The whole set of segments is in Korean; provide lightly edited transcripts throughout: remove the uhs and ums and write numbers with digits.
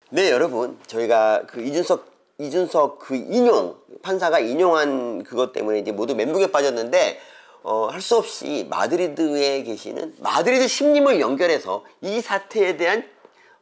네, 여러분, 저희가 그 이준석 그 인용, 판사가 인용한 그것 때문에 이제 모두 멘붕에 빠졌는데, 할 수 없이 마드리드에 계시는 마드리드 심님을 연결해서 이 사태에 대한,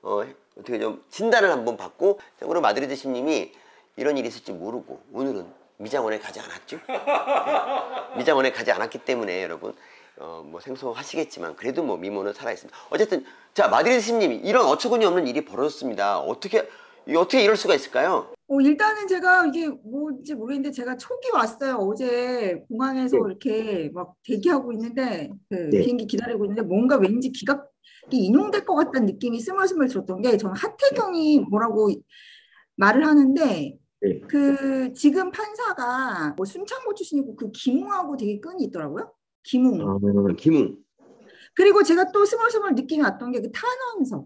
어떻게 좀 진단을 한번 받고, 참고로 마드리드 심님이 이런 일이 있을지 모르고, 오늘은 미장원에 가지 않았죠? 네. 미장원에 가지 않았기 때문에 여러분, 뭐 생소하시겠지만 그래도 뭐 미모는 살아있습니다. 어쨌든 자, 마드리드 심님이 이런 어처구니 없는 일이 벌어졌습니다. 어떻게 이럴 수가 있을까요? 일단은 제가 이게 뭔지 모르겠는데 제가 촉이 왔어요. 어제 공항에서 네, 이렇게 막 대기하고 있는데 그 네, 비행기 기다리고 있는데 뭔가 왠지 기각이 인용될 것 같다는 느낌이 스멀스멀 들었던 게 저는 하태경이 뭐라고 말을 하는데 네. 그 지금 판사가 뭐 순창고 출신이고 그 김웅하고 되게 끈이 있더라고요. 김웅. 김웅, 그리고 제가 또 스멀스멀 느낌이 왔던 게 그 탄원서.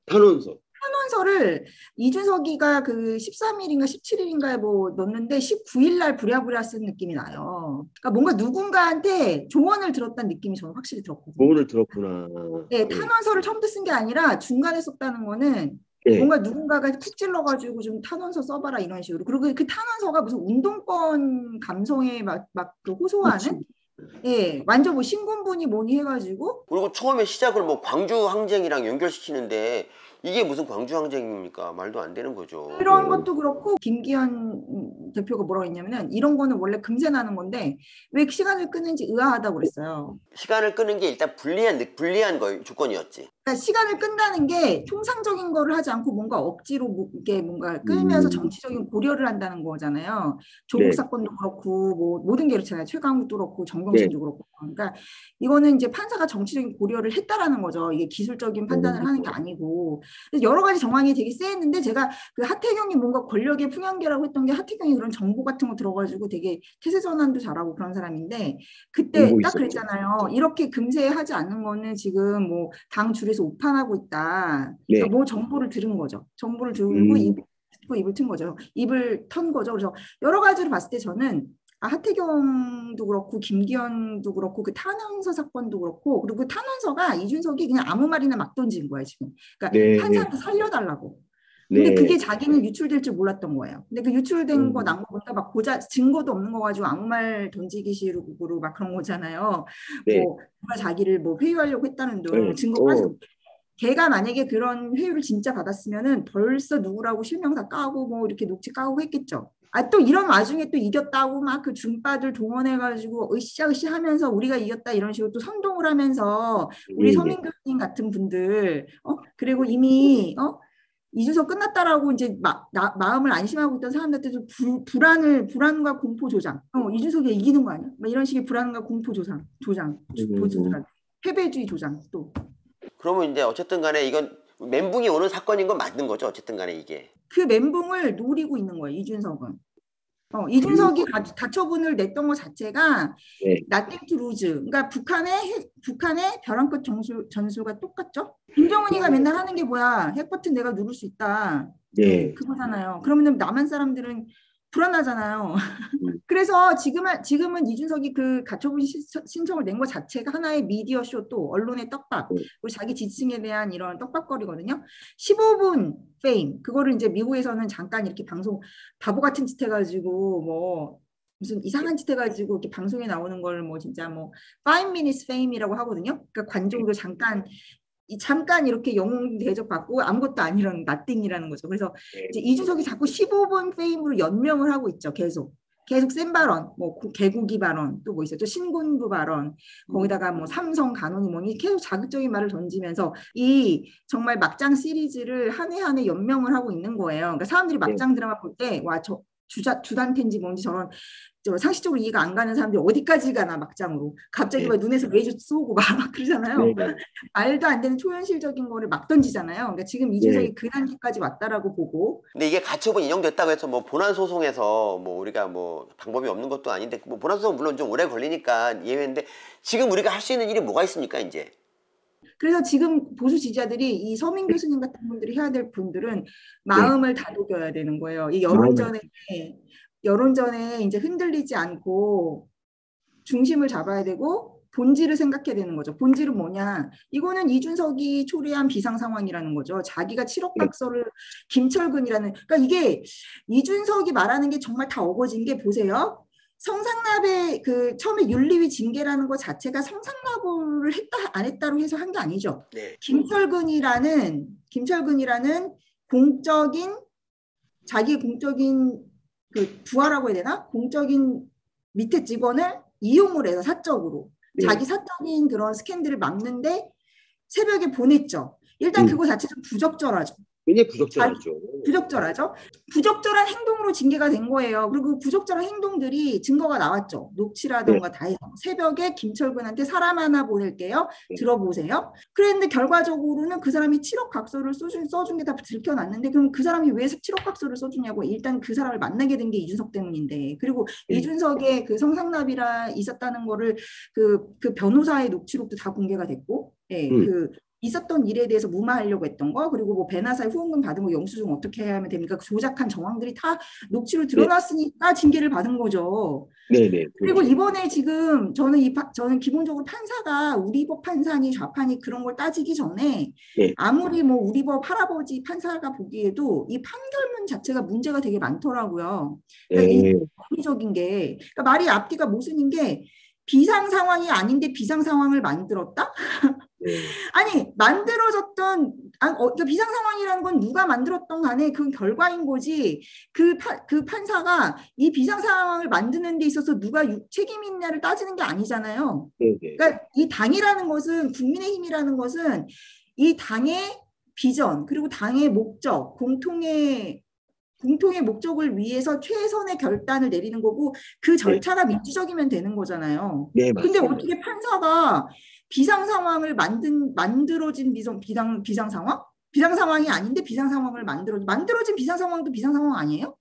탄원서. 탄원서를 이준석이가 그 13일인가 17일인가에 뭐 넣었는데 19일 날 부랴부랴 쓴 느낌이 나요. 그러니까 뭔가 누군가한테 조언을 들었다는 느낌이 저는 확실히 들었거든요. 조언을 들었구나. 네, 네, 탄원서를 처음부터 쓴 게 아니라 중간에 썼다는 거는 네. 뭔가 누군가가 툭 찔러가지고 좀 탄원서 써봐라 이런 식으로. 그리고 그 탄원서가 무슨 운동권 감성에 막그 호소하는? 그렇지. 예, 완전 뭐 신군분이 뭐니 해가지고 그리고 처음에 시작을 뭐 광주 항쟁이랑 연결시키는데 이게 무슨 광주 항쟁입니까? 말도 안 되는 거죠. 그런 것도 그렇고 김기현 대표가 뭐라고 했냐면은 이런 거는 원래 금세 나는 건데 왜 시간을 끄는지 의아하다고 그랬어요. 시간을 끄는 게 일단 불리한 거 조건이었지. 그러니까 시간을 끈다는 게 통상적인 거를 하지 않고 뭔가 억지로 이게 뭔가 끌면서 음, 정치적인 고려를 한다는 거잖아요. 조국 네, 사건도 그렇고 뭐 모든 게 그렇잖아요. 최강욱도 그렇고 네. 정경심도 그렇고. 그러니까 이거는 이제 판사가 정치적인 고려를 했다라는 거죠. 이게 기술적인 판단을 하는 게 아니고. 그래서 여러 가지 정황이 되게 쎄했는데 제가 그 하태경이 뭔가 권력의 풍향계라고 했던 게 하태경이 그런 정보 같은 거 들어가지고 되게 태세 전환도 잘하고 그런 사람인데 그때 공고 딱 있었죠. 그랬잖아요. 이렇게 금세 하지 않는 거는 지금 뭐 당 줄에서 오판하고 있다. 그러니까 네. 뭐 정보를 들은 거죠. 정보를 들고 음, 듣고 입을 튼 거죠. 입을 턴 거죠. 그래서 여러 가지로 봤을 때 저는 하태경도 그렇고 김기현도 그렇고 그 탄원서 사건도 그렇고 그리고 그 탄원서가 이준석이 그냥 아무 말이나 막 던진 거예요 지금. 그러니까 네, 판사한테 살려달라고. 근데 네. 그게 자기는 유출될 줄 몰랐던 거예요. 근데 그 유출된 거 난 거 보니까 막 증거도 없는 거 가지고 아무 말 던지기 식으로 막 그런 거잖아요. 네. 뭐 누가 자기를 뭐 회유하려고 했다는 등 네. 증거 가지고 걔가 만약에 그런 회유를 진짜 받았으면은 벌써 누구라고 실명사 까고 뭐 이렇게 녹취 까고 했겠죠. 아, 또 이런 와중에 또 이겼다고 막 그 중빠들 동원해가지고 으쌰으쌰 하면서 우리가 이겼다 이런 식으로 또 선동을 하면서 우리 예, 예. 서민 교수님 같은 분들, 그리고 이미, 이준석 끝났다라고 이제 마음을 안심하고 있던 사람들한테도 불안과 공포 조장. 이준석이 이기는 거 아니야? 막 이런 식의 불안과 공포 음, 조장, 패배주의 조장 또. 그러면 이제 어쨌든 간에 이건 멘붕이 오는 사건인 건 맞는 거죠. 어쨌든 간에 이게. 그 멘붕을 노리고 있는 거예요, 이준석은. 그리고, 이준석이 가처분을 냈던 것 자체가 네, nothing to lose. 그러니까 북한의 벼랑 끝 전술과 똑같죠? 김정은이가 맨날 하는 게 뭐야? 핵 버튼 내가 누를 수 있다. 예, 네. 그거잖아요. 그러면 남한 사람들은 불안하잖아요. 음, 그래서 지금은 이준석이 그 가처분 신청을 낸 것 자체가 하나의 미디어 쇼 또 언론의 떡밥 네. 그리고 자기 지층에 대한 이런 떡밥거리거든요. 15분 페임 그거를 이제 미국에서는 잠깐 이렇게 방송 바보 같은 짓 해가지고 뭐 무슨 이상한 짓 해가지고 이렇게 방송에 나오는 걸 뭐 진짜 뭐 5 minutes fame이라고 하거든요. 그러니까 관종도 잠깐 이렇게 영웅 대접받고 아무것도 아니라는 나띵이라는 거죠. 그래서 네. 이제 이준석이 자꾸 15분 페임으로 연명을 하고 있죠. 계속 센 발언, 뭐 개고기 발언, 또 뭐 있었죠? 신군부 발언, 음, 거기다가 뭐 삼성 간호니 뭐니 계속 자극적인 말을 던지면서 이 정말 막장 시리즈를 한 해 한 해 연명을 하고 있는 거예요. 그러니까 사람들이 네. 막장 드라마 볼 때, 와, 주단태인지 뭔지 저런 상식적으로 이해가 안 가는 사람들이 어디까지 가나 막장으로 갑자기 네. 막 눈에서 레이저 쏘고 막 그러잖아요. 네. 네. 말도 안 되는 초현실적인 거를 막 던지잖아요. 그러니까 지금 네. 이준석이 그 단계까지 왔다라고 보고 근데 이게 가처분 인용됐다고 해서 뭐 본안 소송에서 뭐 우리가 뭐 방법이 없는 것도 아닌데 뭐 본안 소송 물론 좀 오래 걸리니까 예외인데 지금 우리가 할 수 있는 일이 뭐가 있습니까 이제? 그래서 지금 보수 지지자들이 이 서민 교수님 같은 분들이 해야 될 분들은 네. 마음을 다독여야 되는 거예요. 이 마음을. 여론전에 이제 흔들리지 않고 중심을 잡아야 되고 본질을 생각해야 되는 거죠. 본질은 뭐냐? 이거는 이준석이 초래한 비상 상황이라는 거죠. 자기가 7억 각서를 김철근이라는, 그러니까 이게 이준석이 말하는 게 정말 다 어거진 게 보세요. 성상납의 그 처음에 윤리위 징계라는 것 자체가 성상납을 했다 안 했다로 해서 한 게 아니죠. 네. 김철근이라는 공적인 자기 공적인 그 부하라고 해야 되나? 공적인 밑에 직원을 이용을 해서 사적으로 자기 사적인 그런 스캔들을 막는데 새벽에 보냈죠. 일단 그거 자체 좀 부적절하죠. 굉장히 부적절하죠. 부적절하죠. 부적절한 행동으로 징계가 된 거예요. 그리고 그 부적절한 행동들이 증거가 나왔죠. 녹취라던가 다 해서 새벽에 김철근한테 사람 하나 보낼게요. 들어보세요. 그랬는데 결과적으로는 그 사람이 7억 각서를 써준 게 다 들켜났는데 그럼 그 사람이 왜 7억 각서를 써주냐고. 일단 그 사람을 만나게 된 게 이준석 때문인데, 그리고 이준석의 그 성상납이라 있었다는 거를 그 변호사의 녹취록도 다 공개가 됐고, 예, 그 있었던 일에 대해서 무마하려고 했던 거, 그리고 뭐 배나사의 후원금 받은 거 영수증 어떻게 해야 하면 됩니까? 그 조작한 정황들이 다 녹취로 드러났으니까 징계를 받은 거죠. 네네. 그리고 이번에 지금 저는 기본적으로 판사가 우리법 판사니 좌판이 그런 걸 따지기 전에 아무리 뭐 우리법 할아버지 판사가 보기에도 이 판결문 자체가 문제가 되게 많더라고요. 그러니까 이 법리적인 게, 그러니까 말이 앞뒤가 모순인 게, 비상 상황이 아닌데 비상 상황을 만들었다? 아니 만들어졌던 그러니까 비상 상황이라는 건 누가 만들었던 간에 그 결과인 거지. 그 판사가 이 비상 상황을 만드는 데 있어서 누가 책임 있냐를 따지는 게 아니잖아요. 그러니까 이 당이라는 것은, 국민의힘이라는 것은 이 당의 비전 그리고 당의 목적, 공통의 목적을 위해서 최선의 결단을 내리는 거고, 그 절차가 민주적이면 되는 거잖아요. 근데 어떻게 판사가 비상 상황을 만들어진 비상 상황? 비상 상황이 아닌데 비상 상황을 만들어진 비상 상황도 비상 상황 아니에요?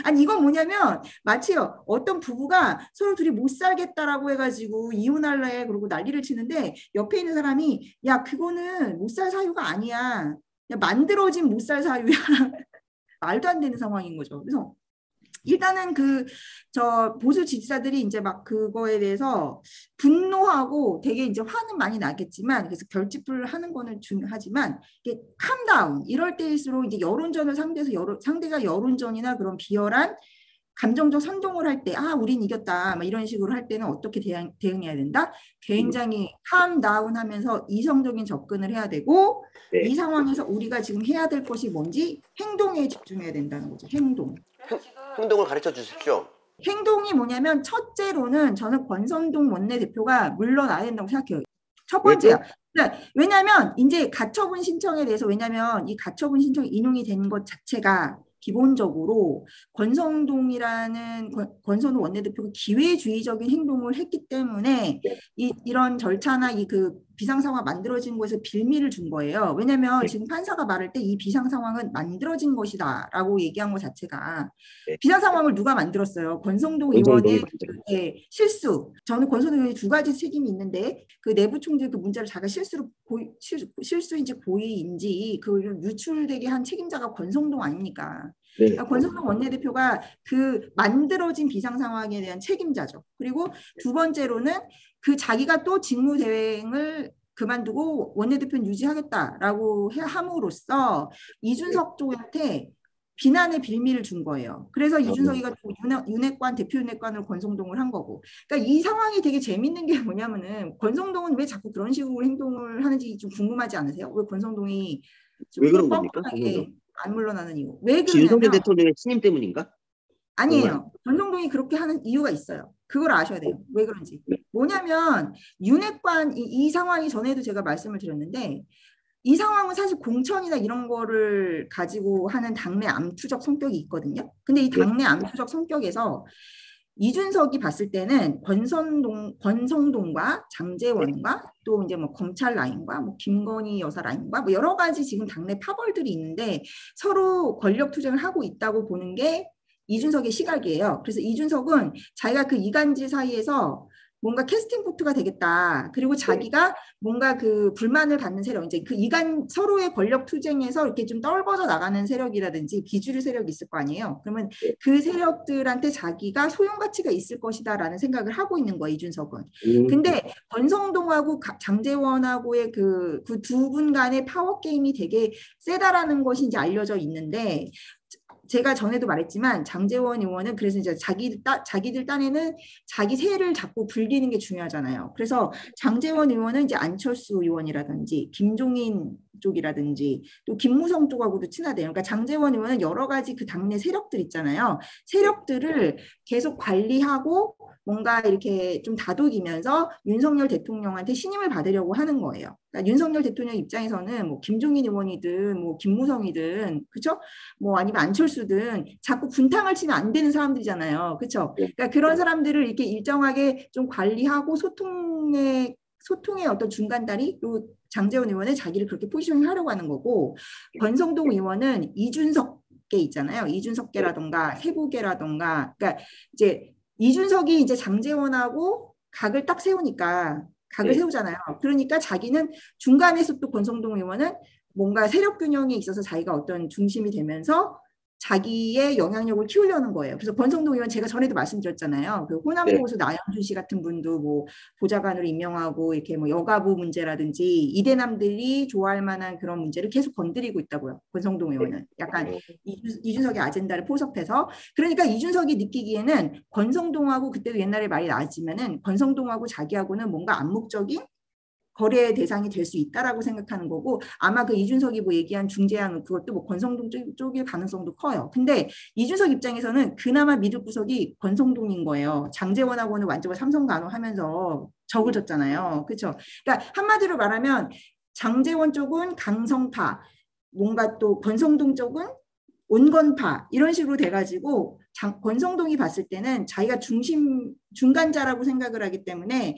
아니 이건 뭐냐면 마치요, 어떤 부부가 서로 둘이 못 살겠다라고 해가지고 이혼할래 그러고 난리를 치는데 옆에 있는 사람이 야 그거는 못 살 사유가 아니야, 만들어진 못 살 사유야. 말도 안 되는 상황인 거죠. 그래서 일단은 저 보수 지지자들이 이제 막 그거에 대해서 분노하고 되게 이제 화는 많이 나겠지만, 그래서 결집을 하는 거는 중요하지만 이게 캄다운 이럴 때일수록 이제 여론전을 상대해서 상대가 여론전이나 그런 비열한 감정적 선동을 할 때, 우린 이겼다 막 이런 식으로 할 때는 어떻게 대응해야 된다? 굉장히 캄다운 하면서 이성적인 접근을 해야 되고, 이 상황에서 우리가 지금 해야 될 것이 뭔지 행동에 집중해야 된다는 거죠. 행동을 가르쳐 주십시오. 행동이 뭐냐면, 첫째로는 저는 권선동 원내대표가 물러나야 된다고 생각해요. 첫 번째야. 왜냐하면 이제 가처분 신청에 대해서, 왜냐하면 이 가처분 신청이 인용이 된 것 자체가 기본적으로 권선동 원내대표가 기회주의적인 행동을 했기 때문에 이런 절차나 그 비상 상황 만들어진 곳에서 빌미를 준 거예요. 왜냐하면 지금 판사가 말할 때 이 비상 상황은 만들어진 것이다라고 얘기한 것 자체가, 비상 상황을 누가 만들었어요? 권성동 의원의 실수. 저는 권성동 의원이 두 가지 책임이 있는데, 그 내부 총재 그 문자를 자기가 실수인지 고의인지 그걸 유출되게 한 책임자가 권성동 아닙니까? 그러니까 권성동 원내대표가 그 만들어진 비상 상황에 대한 책임자죠. 그리고 두 번째로는 자기가 또 직무 대행을 그만두고 원내대표는 유지하겠다라고 함으로써 이준석 쪽한테 비난의 빌미를 준 거예요. 그래서 이준석이가 윤핵관, 대표윤핵관으로 권성동을 한 거고. 그러니까 이 상황이 되게 재밌는 게 뭐냐면은, 권성동은 왜 자꾸 그런 식으로 행동을 하는지 좀 궁금하지 않으세요? 왜 권성동이 왜 그런 겁니까? 안 물러나는 이유. 왜 그러냐면, 윤석열 대통령의 신임 때문인가? 아니에요. 권성동이 그렇게 하는 이유가 있어요. 그걸 아셔야 돼요. 왜 그런지. 뭐냐면 윤핵관 이 상황이 전에도 제가 말씀을 드렸는데, 이 상황은 사실 공천이나 이런 거를 가지고 하는 당내 암투적 성격이 있거든요. 근데 이 당내 암투적 성격에서 이준석이 봤을 때는 권성동과 장제원과 또 이제 뭐 검찰 라인과 뭐 김건희 여사 라인과 뭐 여러 가지 지금 당내 파벌들이 있는데 서로 권력 투쟁을 하고 있다고 보는 게 이준석의 시각이에요. 그래서 이준석은 자기가 그 이간질 사이에서 뭔가 캐스팅 보트가 되겠다. 그리고 자기가 뭔가 그 불만을 받는 세력, 이제 그 이간 서로의 권력 투쟁에서 이렇게 좀 떨궈져 나가는 세력이라든지 비주류 세력이 있을 거 아니에요. 그러면 그 세력들한테 자기가 소용 가치가 있을 것이다라는 생각을 하고 있는 거예요, 이준석은. 근데 권성동하고 장제원하고의 그 두 분 간의 파워 게임이 되게 세다라는 것이 이제 알려져 있는데, 제가 전에도 말했지만 장제원 의원은 그래서 이제 자기들 딴에는 자기 세를 자꾸 불리는 게 중요하잖아요. 그래서 장제원 의원은 이제 안철수 의원이라든지 김종인 쪽이라든지 또 김무성 쪽하고도 친하대요. 그러니까 장제원 의원은 여러 가지 그 당내 세력들 있잖아요. 세력들을 계속 관리하고 뭔가 이렇게 좀 다독이면서 윤석열 대통령한테 신임을 받으려고 하는 거예요. 그러니까 윤석열 대통령 입장에서는 뭐 김종인 의원이든 뭐 김무성이든 그렇죠? 뭐 아니면 안철수든 자꾸 분탕을 치면 안 되는 사람들이잖아요. 그렇죠? 그러니까 그런 사람들을 이렇게 일정하게 좀 관리하고 소통의 어떤 중간다리, 또 장제원 의원은 자기를 그렇게 포지셔닝 하려고 하는 거고, 권성동 의원은 이준석계 있잖아요. 이준석계라던가 세부계라던가, 그러니까 이제 이준석이 이제 장제원하고 각을 딱 세우니까 각을 세우잖아요. 그러니까 자기는 중간에서 또 권성동 의원은 뭔가 세력 균형에 있어서 자기가 어떤 중심이 되면서 자기의 영향력을 키우려는 거예요. 그래서 권성동 의원 제가 전에도 말씀드렸잖아요. 그 호남고수 나영준 씨 같은 분도 뭐 보좌관으로 임명하고 이렇게 뭐 여가부 문제라든지 이대남들이 좋아할 만한 그런 문제를 계속 건드리고 있다고요. 권성동 의원은 약간 이준석의 아젠다를 포섭해서. 그러니까 이준석이 느끼기에는 권성동하고, 그때도 옛날에 말이 나왔지만은 권성동하고 자기하고는 뭔가 암묵적인 거래 대상이 될 수 있다라고 생각하는 거고, 아마 그 이준석이 뭐 얘기한 중재안 그것도 뭐 권성동 쪽일 가능성도 커요. 근데 이준석 입장에서는 그나마 믿을 구석이 권성동인 거예요. 장제원하고는 완전 삼성간호하면서 적을 졌잖아요. 그렇죠? 그러니까 한마디로 말하면 장제원 쪽은 강성파, 뭔가 또 권성동 쪽은 온건파, 이런 식으로 돼가지고 권성동이 봤을 때는 자기가 중간자라고 생각을 하기 때문에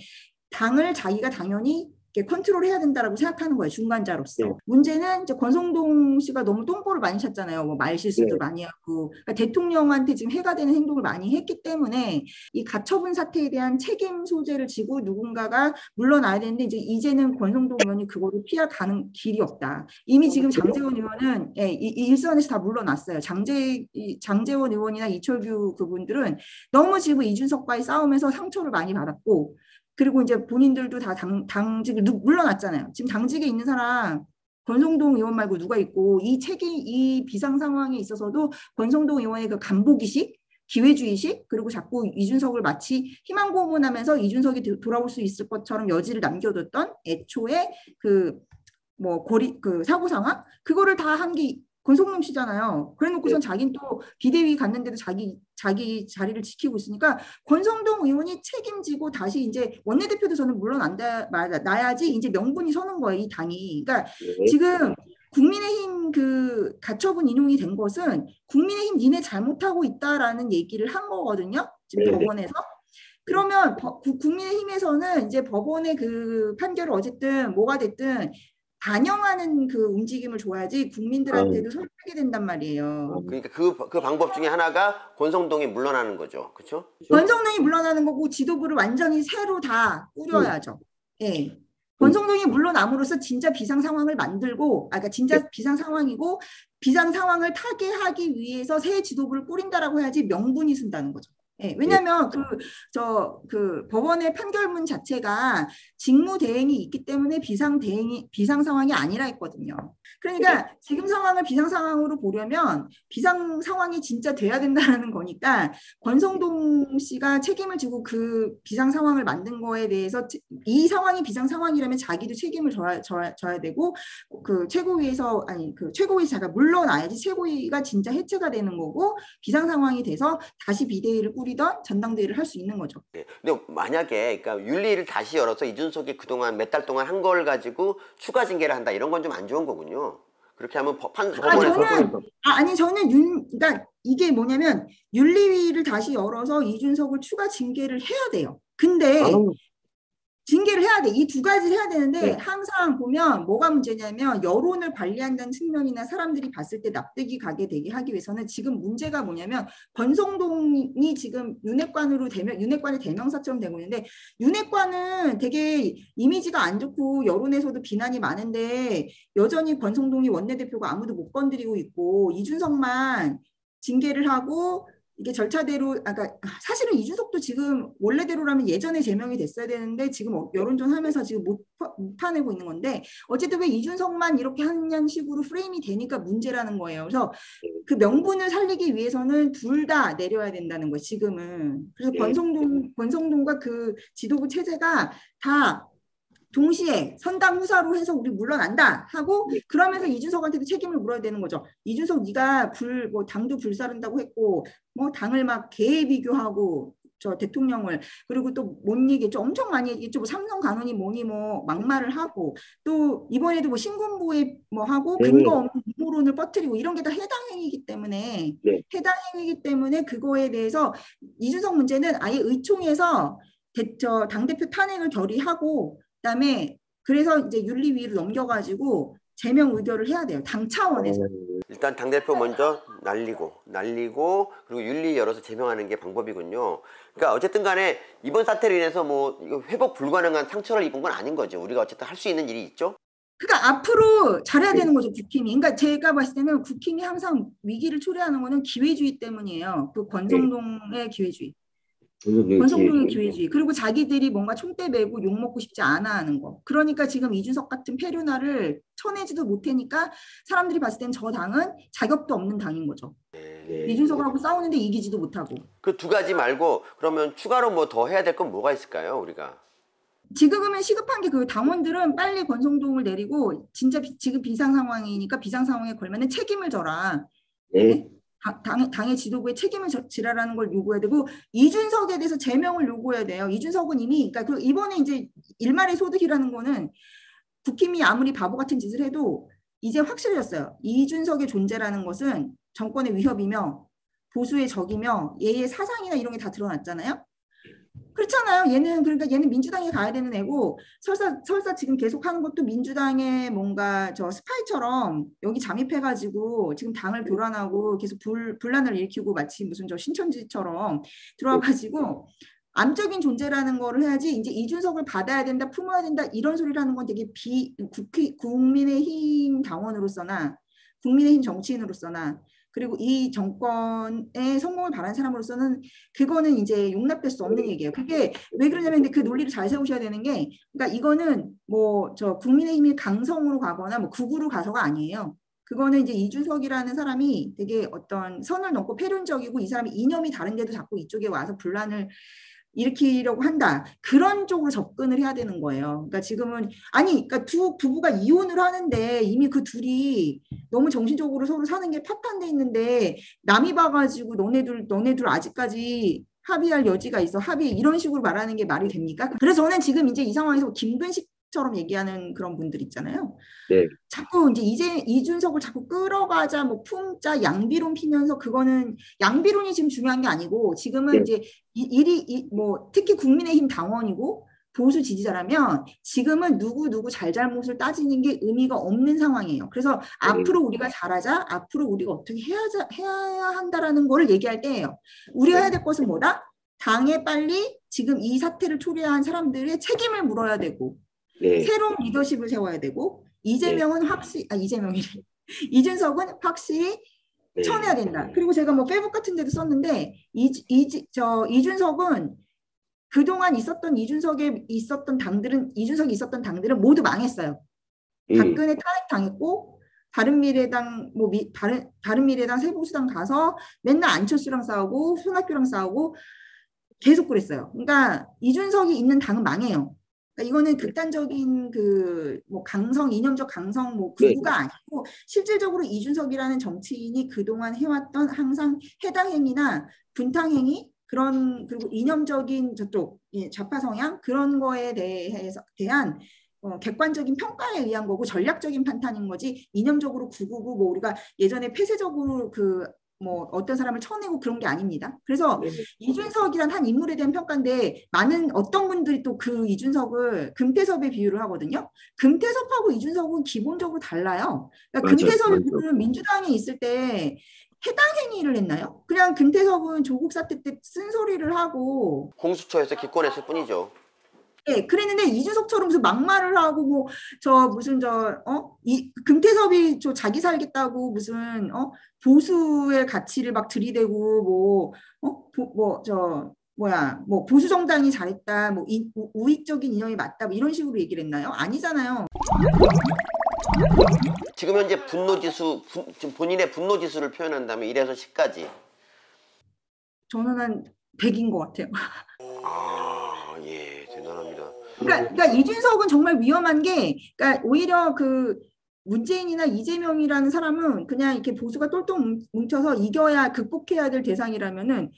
당을 자기가 당연히 컨트롤해야 된다라고 생각하는 거예요. 중간자로서. 문제는 이제 권성동 씨가 너무 똥볼을 많이 찼잖아요. 뭐 말실수도 많이 하고, 그러니까 대통령한테 지금 해가 되는 행동을 많이 했기 때문에 이 가처분 사태에 대한 책임 소재를 지고 누군가가 물러나야 되는데, 이제는 권성동 의원이 그거를 피할 길이 없다. 이미 지금 장제원 의원은 이 일선에서 다 물러났어요. 장제원 의원이나 이철규 그분들은 너무 지금 이준석과의 싸움에서 상처를 많이 받았고, 그리고 이제 본인들도 다 당직을 물러났잖아요. 지금 당직에 있는 사람 권성동 의원 말고 누가 있고, 이 비상 상황에 있어서도 권성동 의원의 그 간보기식, 기회주의식, 그리고 자꾸 이준석을 마치 희망 고문하면서 이준석이 돌아올 수 있을 것처럼 여지를 남겨뒀던 애초에 그 사고 상황, 그거를 다 한 게 권성동 씨잖아요. 그래놓고선 자기는 또 비대위 갔는데도 자기 자리를 지키고 있으니까 권성동 의원이 책임지고 다시 이제 원내대표도 저는 나야지 이제 명분이 서는 거예요, 이 당이. 그러니까 지금 국민의힘 그 가처분 인용이 된 것은 국민의힘 니네 잘못하고 있다라는 얘기를 한 거거든요. 지금 법원에서. 그러면 국민의힘에서는 이제 법원의 그 판결을 어쨌든 뭐가 됐든 반영하는 그 움직임을 줘야지 국민들한테도 설득이 된단 말이에요. 그러니까 그 방법 중에 하나가 권성동이 물러나는 거죠. 그렇죠? 권성동이 물러나는 거고 지도부를 완전히 새로 다 꾸려야죠. 예. 권성동이 물러남으로써 진짜 비상 상황을 만들고, 그러니까 진짜 비상 상황이고 비상 상황을 타개하기 위해서 새 지도부를 꾸린다라고 해야지 명분이 쓴다는 거죠. 예, 왜냐하면 그 법원의 판결문 자체가 직무 대행이 있기 때문에 비상 상황이 아니라 했거든요. 그러니까 지금 상황을 비상 상황으로 보려면 비상 상황이 진짜 돼야 된다는 거니까 권성동 씨가 책임을 지고 그 비상 상황을 만든 거에 대해서, 이 상황이 비상 상황이라면 자기도 책임을 져야 되고, 그 최고위에서 제가 물러나야지 최고위가 진짜 해체가 되는 거고, 비상 상황이 돼서 다시 비대위를 꾸리던 전당대회를 할 수 있는 거죠. 네. 근데 만약에 그러니까 윤리를 다시 열어서 이준석이 그동안 몇 달 동안 한 걸 가지고 추가 징계를 한다, 이런 건 좀 안 좋은 거군요. 그렇게 하면 그러니까 이게 뭐냐면 윤리위를 다시 열어서 이준석을 추가 징계를 해야 돼요. 근데 징계를 해야 돼. 이 두 가지를 해야 되는데 네. 항상 보면 뭐가 문제냐면 여론을 관리한다는 측면이나 사람들이 봤을 때 납득이 가게 되게 하기 위해서는 지금 문제가 뭐냐면 권성동이 지금 윤핵관의 대명사처럼 되고 있는데 윤핵관은 되게 이미지가 안 좋고 여론에서도 비난이 많은데 여전히 권성동이 원내대표가 아무도 못 건드리고 있고 이준석만 징계를 하고 이게 절차대로, 그러니까 사실은 이준석도 지금 원래대로라면 예전에 제명이 됐어야 되는데 지금 여론전 하면서 지금 못 파내고 있는 건데 어쨌든 왜 이준석만 이렇게 하는 식으로 프레임이 되니까 문제라는 거예요. 그래서 그 명분을 살리기 위해서는 둘 다 내려야 된다는 거예요, 지금은. 그래서 권성동과 그 지도부 체제가 다 동시에 선당 후사로 해서 우리 물러난다 하고 그러면서 이준석한테도 책임을 물어야 되는 거죠. 이준석 네가 뭐 당도 불사른다고 했고 뭐 당을 막 개 비교하고 저 대통령을 그리고 또 못 얘기했죠. 엄청 많이 얘기했죠. 뭐 삼성 간언이 뭐니 뭐 막말을 하고 또 이번에도 뭐 신군부에 뭐 하고 근거 없는 음모론을 퍼뜨리고 이런 게 다 해당 행위이기 때문에 해당 행위이기 때문에 그거에 대해서 이준석 문제는 아예 의총에서 당대표 탄핵을 결의하고 그다음에 그래서 이제 윤리위로 넘겨가지고 제명 의결을 해야 돼요. 당 차원에서. 일단 당대표 먼저 날리고 그리고 윤리 열어서 제명하는 게 방법이군요. 그러니까 어쨌든 간에 이번 사태로 인해서 뭐 회복 불가능한 상처를 입은 건 아닌 거죠. 우리가 어쨌든 할 수 있는 일이 있죠. 그러니까 앞으로 잘해야 되는 거죠, 국힘이. 그러니까 제가 봤을 때는 국힘이 항상 위기를 초래하는 거는 기회주의 때문이에요. 그 권성동의 기회주의. 권성동의 기회주의. 그리고 자기들이 뭔가 총대 메고 욕먹고 싶지 않아 하는 거. 그러니까 지금 이준석 같은 페류나를 쳐내지도 못하니까 사람들이 봤을 땐 저 당은 자격도 없는 당인 거죠. 이준석하고 싸우는데 이기지도 못하고. 그 두 가지 말고 그러면 추가로 뭐 더 해야 될 건 뭐가 있을까요, 우리가? 지금은 시급한 게 그 당원들은 빨리 권성동을 내리고 진짜 지금 비상 상황이니까 비상 상황에 걸면은 책임을 져라. 네? 당의 지도부의 책임을 지라라는 걸 요구해야 되고 이준석에 대해서 제명을 요구해야 돼요. 이준석은 이미 그러니까 이번에 이제 일말의 소득이라는 거는 국힘이 아무리 바보 같은 짓을 해도 이제 확실해졌어요. 이준석의 존재라는 것은 정권의 위협이며 보수의 적이며 얘의 사상이나 이런 게 다 드러났잖아요. 그렇잖아요. 그러니까 얘는 민주당에 가야 되는 애고 설사 지금 계속 하는 것도 민주당의 뭔가 저 스파이처럼 여기 잠입해가지고 지금 당을 교란하고 계속 분란을 일으키고 마치 무슨 저 신천지처럼 들어와가지고 암적인 존재라는 거를 해야지 이제 이준석을 받아야 된다, 품어야 된다 이런 소리를 하는 건 되게 국민의힘 당원으로서나 국민의힘 정치인으로서나 그리고 이 정권의 성공을 바라는 사람으로서는 그거는 이제 용납될 수 없는 얘기예요. 그게 왜 그러냐면 그 논리를 잘 세우셔야 되는 게 그러니까 이거는 뭐 저 국민의힘이 강성으로 가거나 뭐 극우로 가서가 아니에요. 그거는 이제 이준석이라는 사람이 되게 어떤 선을 넘고 패륜적이고 이 사람이 이념이 다른데도 자꾸 이쪽에 와서 분란을 일으키려고 한다. 그런 쪽으로 접근을 해야 되는 거예요. 그러니까 지금은 그러니까 두 부부가 이혼을 하는데 이미 그 둘이 너무 정신적으로 서로 사는 게 파탄돼 있는데 남이 봐가지고 너네들 아직까지 합의할 여지가 있어. 합의 이런 식으로 말하는 게 말이 됩니까? 그래서 저는 지금 이제 이 상황에서 김근식처럼 얘기하는 그런 분들 있잖아요. 네. 자꾸 이제 이준석을 자꾸 끌어가자 뭐 품자 양비론 피면서 그거는 양비론이 지금 중요한 게 아니고 지금은 이제 뭐 특히 국민의힘 당원이고 보수 지지자라면 지금은 누구 잘잘못을 따지는 게 의미가 없는 상황이에요. 그래서 앞으로 우리가 잘하자, 앞으로 우리가 어떻게 해야 한다라는 거를 얘기할 때예요. 우리가 해야 될 것은 뭐다? 당에 빨리 지금 이 사태를 초래한 사람들의 책임을 물어야 되고 새로운 리더십을 세워야 되고 이재명은 이준석은 확실히 쳐내야 된다. 그리고 제가 뭐 페북 같은 데도 썼는데 이준석은 그동안 이준석이 있었던 당들은 모두 망했어요. 박근혜 탄핵당했고 바른미래당 바른미래당 새보수당 가서 맨날 안철수랑 싸우고 손학규랑 싸우고 계속 그랬어요. 그러니까 이준석이 있는 당은 망해요. 그러니까 이거는 극단적인 뭐 이념적 강성 뭐 극우가 아니고 실질적으로 이준석이라는 정치인이 그동안 해왔던 항상 해당 행위나 분탕 행위 그리고 이념적인 저쪽 좌파 성향 그런 거에 대한 객관적인 평가에 의한 거고 전략적인 판단인 거지 이념적으로 구구고 뭐 우리가 예전에 폐쇄적으로 뭐 어떤 사람을 쳐내고 그런 게 아닙니다. 그래서 네. 이준석이란 한 인물에 대한 평가인데 많은 어떤 분들이 또 그 이준석을 금태섭에 비유를 하거든요. 금태섭하고 이준석은 기본적으로 달라요. 그러니까 맞아요. 금태섭이 맞아요. 무슨 민주당에 있을 때 해당 행위를 했나요? 그냥 금태섭은 조국 사태 때 쓴소리를 하고 공수처에서 기권했을 뿐이죠. 예, 그랬는데 이준석처럼 무슨 막말을 하고 뭐 저 무슨 이 금태섭이 저 자기 살겠다고 무슨 보수의 가치를 막 들이대고 뭐 보수 정당이 잘했다 뭐 우익적인 이념이 맞다 뭐 이런 식으로 얘기를 했나요? 아니잖아요. 지금 현재 분노지수, 지금 본인의 분노지수를 표현한다면 1에서 10까지. 저는 한 100인 것 같아요. 아, 예, 대단합니다. 그러니까 이준석은 정말 위험한 게, 그러니까 오히려 그 문재인이나 이재명이라는 사람은 그냥 이렇게 보수가 똘똘 뭉쳐서 이겨야 극복해야 될 대상이라면은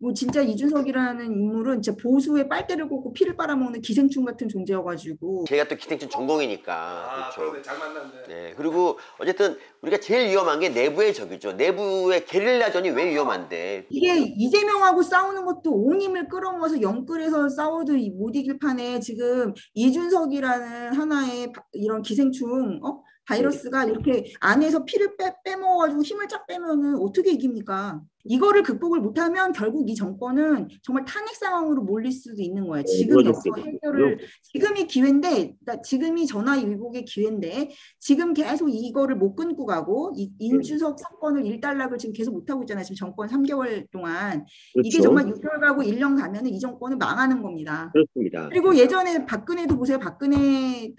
뭐 진짜 이준석이라는 인물은 진짜 보수의 빨대를 꽂고 피를 빨아먹는 기생충 같은 존재여가지고. 제가 또 기생충 전공이니까. 그렇죠. 그러네, 잘 만났네. 네, 그리고 어쨌든 우리가 제일 위험한 게 내부의 적이죠. 내부의 게릴라전이 왜 위험한데? 이게 이재명하고 싸우는 것도 온 힘을 끌어모아서 영끌해서 싸워도 못 이길 판에 지금 이준석이라는 하나의 이런 기생충 바이러스가 이렇게 안에서 피를 빼먹어가지고 힘을 쫙 빼면은 어떻게 이깁니까? 이거를 극복을 못하면 결국 이 정권은 정말 탄핵 상황으로 몰릴 수도 있는 거예요. 지금이 없어 해결을 지금이 기회인데, 그러니까 지금이 전화위복의 기회인데 지금 계속 이거를 못 끊고 가고 이준석 사건을 일단락을 지금 계속 못 하고 있잖아요. 지금 정권 3개월 동안 그렇죠. 이게 정말 6개월 가고 1년 가면은 이 정권은 망하는 겁니다. 그렇습니다. 그리고 예전에 박근혜도 보세요. 박근혜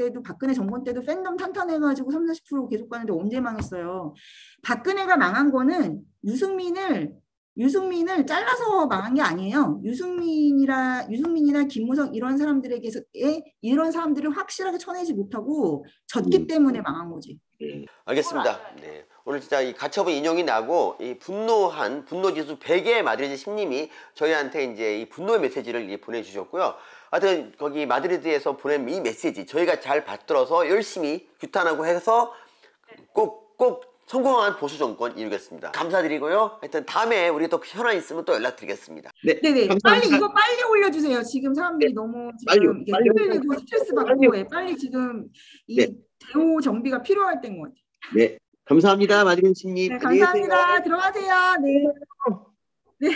정권 때도 팬덤 탄탄해가지고 30, 40% 계속 가는데 언제 망했어요. 박근혜가 망한 거는 유승민을 잘라서 망한 게 아니에요. 유승민이나 김무성 이런 사람들을 확실하게 쳐내지 못하고 졌기 때문에 망한 거지. 알겠습니다. 네. 오늘 진짜 이 가처분 인용이 나고 이 분노지수 100의 마드리드 심님이 저희한테 이제 이 분노의 메시지를 보내주셨고요. 하여튼 거기 마드리드에서 보낸 이 메시지 저희가 잘 받들어서 열심히 규탄하고 해서 꼭 성공한 보수 정권 이루겠습니다. 감사드리고요. 하여튼 다음에 우리 또 현안 있으면 또 연락드리겠습니다. 네네. 빨리 올려주세요. 지금 사람들이 너무 지금 이게 흔들리고 스트레스 받고 빨리 지금 이 대우 정비가 필요할 때인 것 같아요. 네, 감사합니다, 마드리드 씨님. 네, 감사합니다. 들어가세요. 네. 네.